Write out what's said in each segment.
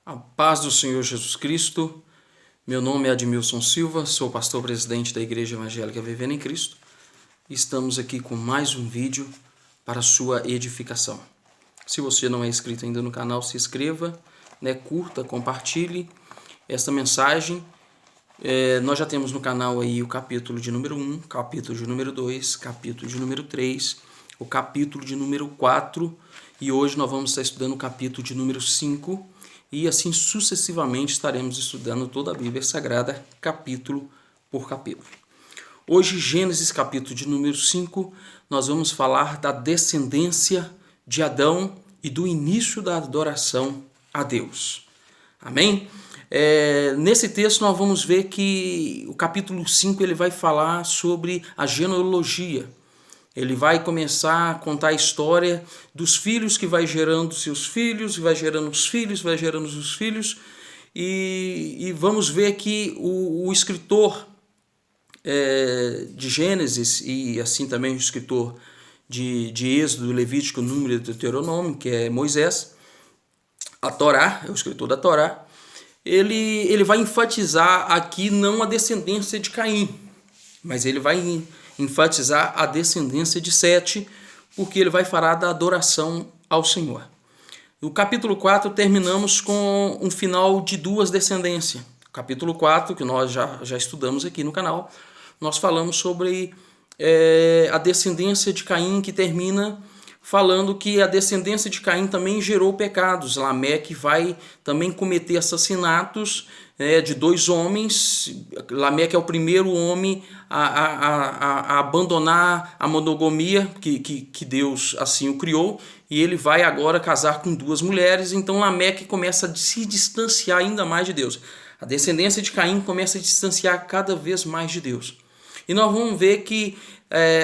A paz do Senhor Jesus Cristo. Meu nome é Admilson Silva, sou pastor presidente da Igreja Evangélica Vivendo em Cristo. Estamos aqui com mais um vídeo para sua edificação. Se você não é inscrito ainda no canal, se inscreva, curta, compartilhe esta mensagem. Nós já temos no canal aí o capítulo de número 1, capítulo de número 2, capítulo de número 3, o capítulo de número 4 e hoje nós vamos estar estudando o capítulo de número 5 e assim sucessivamente estaremos estudando toda a Bíblia Sagrada, capítulo por capítulo. Hoje, Gênesis capítulo de número 5, nós vamos falar da descendência de Adão e do início da adoração a Deus. Amém? Nesse texto nós vamos ver que o capítulo 5 ele vai falar sobre a genealogia. Ele vai começar a contar a história dos filhos que vai gerando seus filhos, vai gerando os filhos, vai gerando os filhos. E vamos ver que o escritor de Gênesis e assim também o escritor de Êxodo, Levítico, Número e Deuteronômio, que é Moisés, a Torá, é o escritor da Torá, ele vai enfatizar aqui não a descendência de Caim, mas ele vai enfatizar a descendência de Sete, porque ele vai falar da adoração ao Senhor. No capítulo 4 terminamos com um final de duas descendências. Capítulo 4, que nós já estudamos aqui no canal, nós falamos sobre a descendência de Caim, que termina falando que a descendência de Caim também gerou pecados. Lameque vai também cometer assassinatos de dois homens. Lameque é o primeiro homem a abandonar a monogamia que Deus assim o criou, e ele vai agora casar com duas mulheres. Então Lameque começa a se distanciar ainda mais de Deus. A descendência de Caim começa a distanciar cada vez mais de Deus. E nós vamos ver que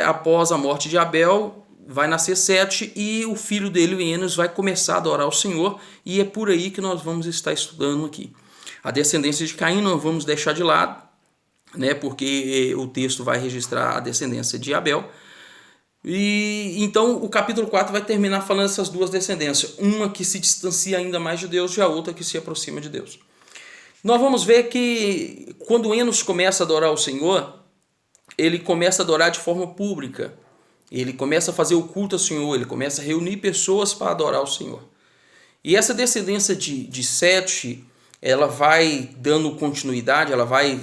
após a morte de Abel vai nascer Sete e o filho dele, Enos, vai começar a adorar o Senhor, e é por aí que nós vamos estar estudando aqui. A descendência de Caim não vamos deixar de lado, porque o texto vai registrar a descendência de Abel. E então o capítulo 4 vai terminar falando essas duas descendências, uma que se distancia ainda mais de Deus e a outra que se aproxima de Deus. Nós vamos ver que quando Enos começa a adorar o Senhor, ele começa a adorar de forma pública. Ele começa a fazer o culto ao Senhor, ele começa a reunir pessoas para adorar o Senhor. E essa descendência de Sete, ela vai dando continuidade, ela vai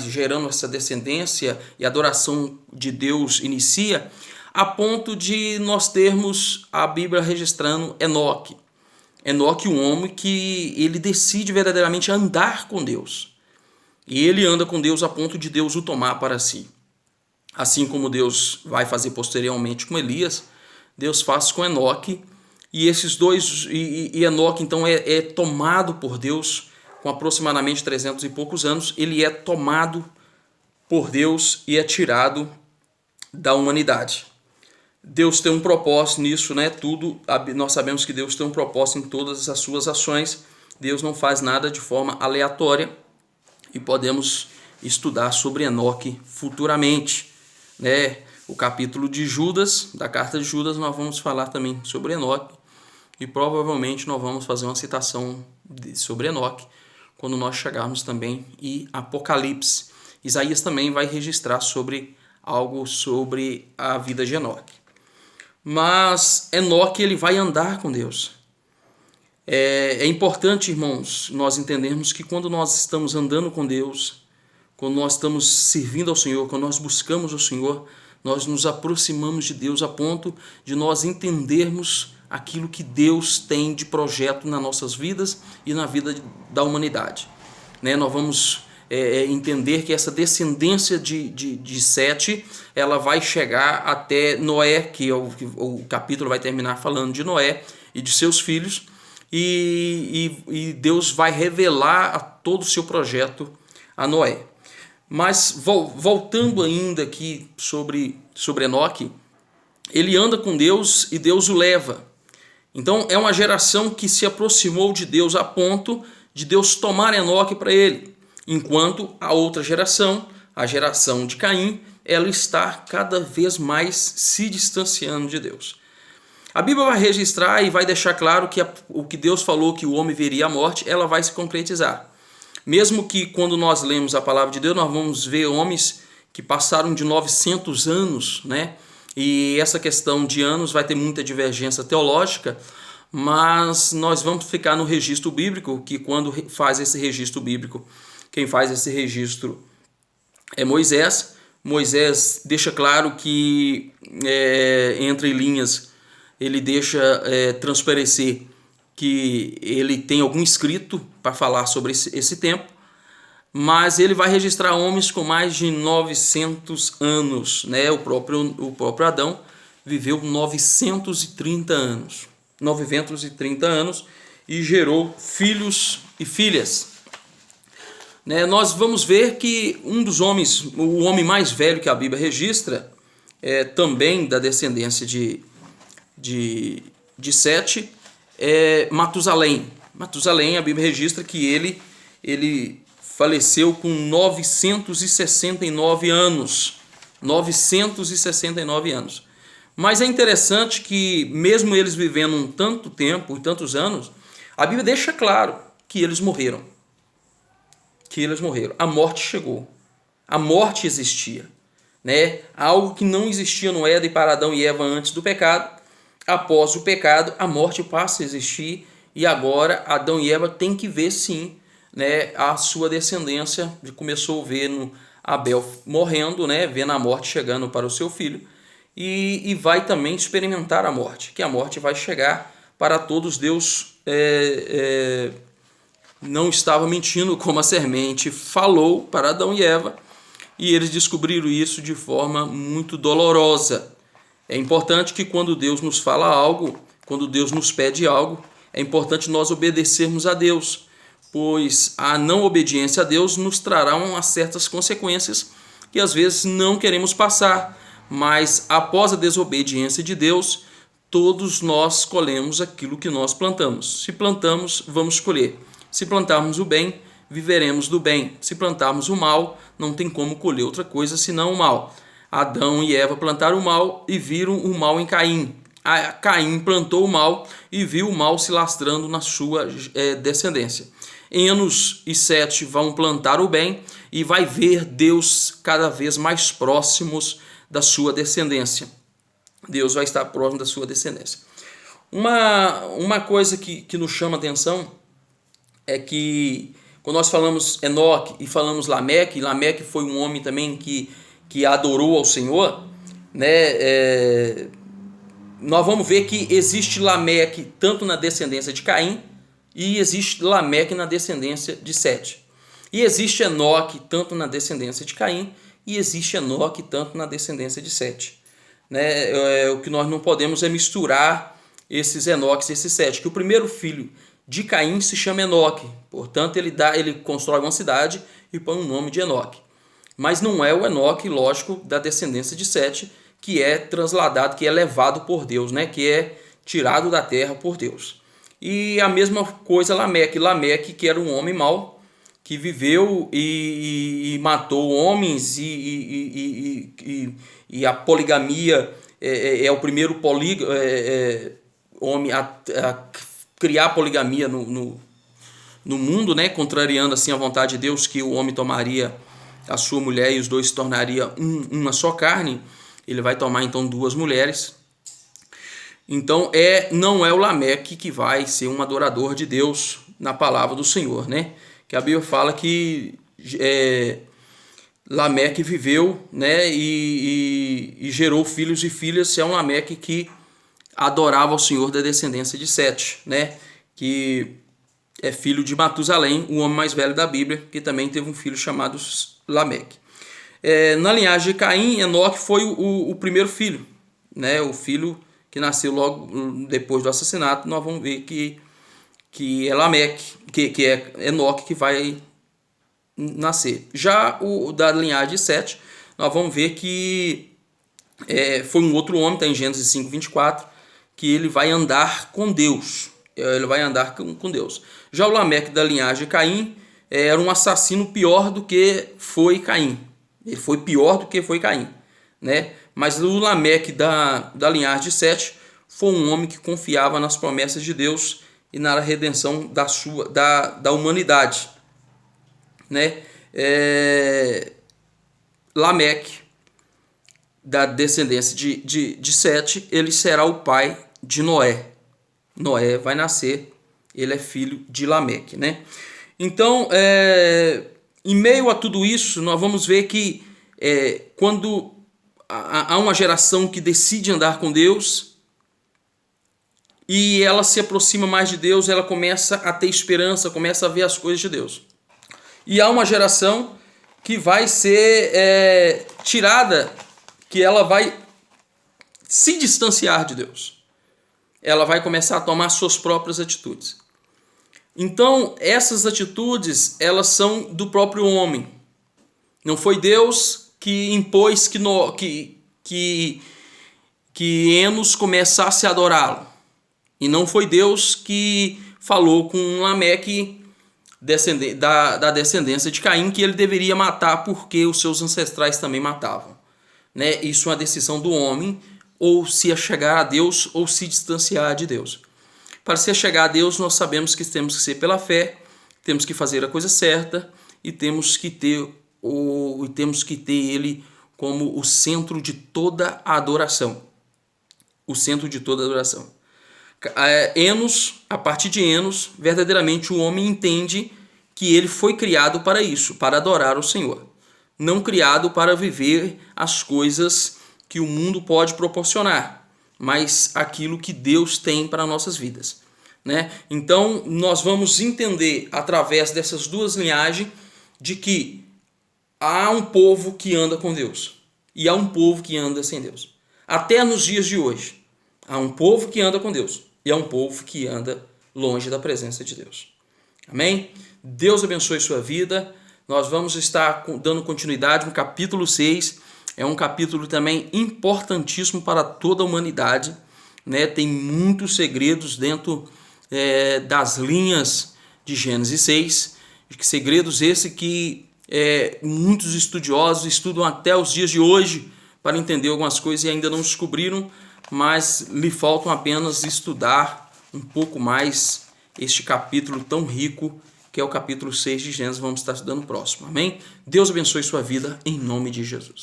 gerando essa descendência e a adoração de Deus inicia, a ponto de nós termos a Bíblia registrando Enoque. Enoque, um homem que ele decide verdadeiramente andar com Deus. E ele anda com Deus a ponto de Deus o tomar para si. Assim como Deus vai fazer posteriormente com Elias, Deus faz com Enoque, e esses dois, e Enoque então é tomado por Deus com aproximadamente 300 e poucos anos. Ele é tomado por Deus e é tirado da humanidade. Deus tem um propósito nisso, tudo, nós sabemos que Deus tem um propósito em todas as suas ações. Deus não faz nada de forma aleatória, e podemos estudar sobre Enoque futuramente. O capítulo de Judas, da carta de Judas, nós vamos falar também sobre Enoque, e provavelmente nós vamos fazer uma citação sobre Enoque quando nós chegarmos também em Apocalipse. Isaías também vai registrar algo sobre a vida de Enoque. Mas Enoque ele vai andar com Deus. É importante, irmãos, nós entendermos que quando nós estamos andando com Deus, quando nós estamos servindo ao Senhor, quando nós buscamos o Senhor, nós nos aproximamos de Deus a ponto de nós entendermos aquilo que Deus tem de projeto nas nossas vidas e na vida da humanidade. Nós vamos entender que essa descendência de Sete, ela vai chegar até Noé, que o capítulo vai terminar falando de Noé e de seus filhos, e Deus vai revelar a todo o seu projeto a Noé. Mas voltando ainda aqui sobre Enoque, ele anda com Deus e Deus o leva. Então é uma geração que se aproximou de Deus a ponto de Deus tomar Enoque para ele. Enquanto a outra geração, a geração de Caim, ela está cada vez mais se distanciando de Deus. A Bíblia vai registrar e vai deixar claro que o que Deus falou que o homem veria a morte, ela vai se concretizar. Mesmo que quando nós lemos a palavra de Deus, nós vamos ver homens que passaram de 900 anos, né? E essa questão de anos vai ter muita divergência teológica, mas nós vamos ficar no registro bíblico, que quando faz esse registro bíblico, quem faz esse registro é Moisés. Moisés deixa claro que, entre linhas, ele deixa transparecer que ele tem algum escrito para falar sobre esse tempo, mas ele vai registrar homens com mais de 900 anos, né? O próprio Adão viveu 930 anos, 930 anos e gerou filhos e filhas. Né? Nós vamos ver que um dos homens, o homem mais velho que a Bíblia registra, também da descendência de Sete, é Matusalém. Matusalém, a Bíblia registra que ele faleceu com 969 anos. 969 anos. Mas é interessante que, mesmo eles vivendo um tanto tempo, tantos anos, a Bíblia deixa claro que eles morreram. A morte chegou. A morte existia. Né? Algo que não existia no Éden para Adão e Eva antes do pecado. Após o pecado, a morte passa a existir. E agora Adão e Eva têm que ver, sim, né, a sua descendência. Começou a ver Abel morrendo, né, vendo a morte chegando para o seu filho. E vai também experimentar a morte. Que a morte vai chegar para todos. Deus não estava mentindo, como a semente falou para Adão e Eva, e eles descobriram isso de forma muito dolorosa. É importante que quando Deus nos fala algo, quando Deus nos pede algo, é importante nós obedecermos a Deus, pois a não obediência a Deus nos trará umas certas consequências que às vezes não queremos passar, mas após a desobediência de Deus, todos nós colhemos aquilo que nós plantamos. Se plantamos, vamos colher. Se plantarmos o bem, viveremos do bem. Se plantarmos o mal, não tem como colher outra coisa senão o mal. Adão e Eva plantaram o mal e viram o mal em Caim. Caim plantou o mal e viu o mal se lastrando na sua descendência. Enos e Sete vão plantar o bem e vai ver Deus cada vez mais próximos da sua descendência. Deus vai estar próximo da sua descendência. Uma coisa que nos chama a atenção é que quando nós falamos Enoque e falamos Lameque, Lameque foi um homem também que adorou ao Senhor, né? Nós vamos ver que existe Lameque tanto na descendência de Caim e existe Lameque na descendência de Sete. E existe Enoque tanto na descendência de Caim e existe Enoque tanto na descendência de Sete. Né? O que nós não podemos é misturar esses Enoques e esses Sete, que o primeiro filho de Caim se chama Enoque, portanto ele constrói uma cidade e põe o nome de Enoque. Mas não é o Enoque, lógico, da descendência de Sete, que é trasladado, que é levado por Deus, né? Que é tirado da terra por Deus. E a mesma coisa Lameque, que era um homem mau, que viveu e matou homens, e a poligamia é o primeiro homem a criar poligamia no mundo, né? Contrariando assim a vontade de Deus, que o homem tomaria a sua mulher e os dois se tornariam uma só carne. Ele vai tomar então duas mulheres. Então não é o Lameque que vai ser um adorador de Deus na palavra do Senhor, né? Que a Bíblia fala que Lameque viveu, né? E gerou filhos e filhas. É um Lameque que adorava ao Senhor da descendência de Sete, né? Que é filho de Matusalém, o homem mais velho da Bíblia, que também teve um filho chamado Lameque. Na linhagem de Caim, Enoque foi o primeiro filho, né? O filho que nasceu logo depois do assassinato. Nós vamos ver que é Lameque, que é Enoque que vai nascer. Já o da linhagem de Sete, nós vamos ver que foi um outro homem, está em Gênesis 5:24, que ele vai andar com Deus. Ele vai andar com Deus. Já o Lameque da linhagem de Caim era um assassino pior do que foi Caim. Ele foi pior do que foi Caim, né? Mas o Lameque da linhagem de Sete foi um homem que confiava nas promessas de Deus e na redenção da humanidade, né? Lameque, da descendência de Sete, ele será o pai de Noé. Noé vai nascer, ele é filho de Lameque, né? Então, em meio a tudo isso, nós vamos ver que quando há uma geração que decide andar com Deus e ela se aproxima mais de Deus, ela começa a ter esperança, começa a ver as coisas de Deus. E há uma geração que vai ser tirada, que ela vai se distanciar de Deus. Ela vai começar a tomar suas próprias atitudes. Então, essas atitudes, elas são do próprio homem. Não foi Deus que impôs que Enos começasse a adorá-lo. E não foi Deus que falou com Lameque, da descendência de Caim, que ele deveria matar porque os seus ancestrais também matavam, né? Isso é uma decisão do homem, ou se achegar a Deus ou se distanciar de Deus. Para se achegar a Deus, nós sabemos que temos que ser pela fé, temos que fazer a coisa certa e temos que ter Ele como o centro de toda a adoração. O centro de toda a adoração. Enos, a partir de Enos, verdadeiramente o homem entende que ele foi criado para isso, para adorar o Senhor. Não criado para viver as coisas que o mundo pode proporcionar, mas aquilo que Deus tem para nossas vidas, né? Então, nós vamos entender através dessas duas linhagens de que há um povo que anda com Deus e há um povo que anda sem Deus. Até nos dias de hoje, há um povo que anda com Deus e há um povo que anda longe da presença de Deus. Amém? Deus abençoe sua vida. Nós vamos estar dando continuidade no capítulo 6. É um capítulo também importantíssimo para toda a humanidade, né? Tem muitos segredos dentro das linhas de Gênesis 6. Segredos esses que muitos estudiosos estudam até os dias de hoje para entender algumas coisas e ainda não descobriram, mas lhe faltam apenas estudar um pouco mais este capítulo tão rico que é o capítulo 6 de Gênesis. Vamos estar estudando próximo. Amém? Deus abençoe sua vida em nome de Jesus.